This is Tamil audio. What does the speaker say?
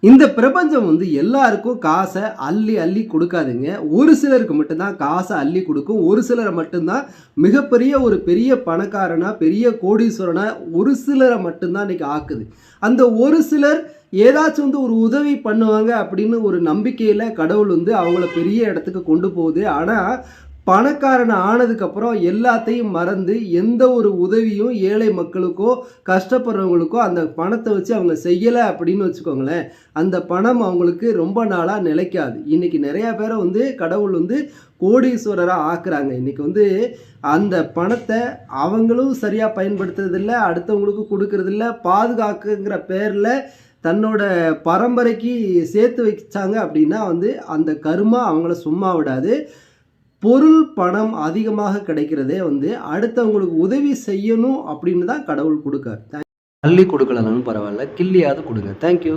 இந்த பிரபஞ்சம் வந்து எல்லாருக்கும் காசை அள்ளி அள்ளி கொடுக்காதுங்க. ஒரு சிலருக்கு மட்டும்தான் காசை அள்ளி கொடுக்கும். ஒரு சிலரை மட்டும்தான் மிகப்பெரிய ஒரு பெரிய பணக்காரனா, பெரிய கோடீஸ்வரனா ஒரு சிலரை மட்டும்தான் இன்னைக்கு ஆக்குது. அந்த ஒரு சிலர் ஏதாச்சும் வந்து ஒரு உதவி பண்ணுவாங்க அப்படின்னு ஒரு நம்பிக்கையில் கடவுள் வந்து அவங்கள பெரிய இடத்துக்கு கொண்டு போகுது. ஆனால் பணக்காரன் ஆனதுக்கப்புறம் எல்லாத்தையும் மறந்து எந்த ஒரு உதவியும் ஏழை மக்களுக்கோ கஷ்டப்படுறவங்களுக்கோ அந்த பணத்தை வச்சு அவங்க செய்யலை அப்படின்னு வச்சுக்கோங்களேன், அந்த பணம் அவங்களுக்கு ரொம்ப நாளாக நிலைக்காது. இன்றைக்கி நிறையா பேரை வந்து கடவுள் வந்து கோடீஸ்வரராக ஆக்குறாங்க. இன்றைக்கி வந்து அந்த பணத்தை அவங்களும் சரியாக பயன்படுத்துறதில்ல, அடுத்தவங்களுக்கு கொடுக்கறதில்ல, பாதுகாக்குங்கிற பேரில் தன்னோட பரம்பரைக்கு சேர்த்து வச்சாங்க அப்படின்னா வந்து அந்த கருமா அவங்கள சும்மா விடாது. பொருள் பணம் அதிகமாக கிடைக்கிறதே வந்து அடுத்தவங்களுக்கு உதவி செய்யணும் அப்படின்னு தான் கடவுள் கொடுக்கார். அள்ளி கொடுக்கலனாலும் பரவாயில்ல, கிள்ளியாவது கொடுங்க. தேங்க்யூ.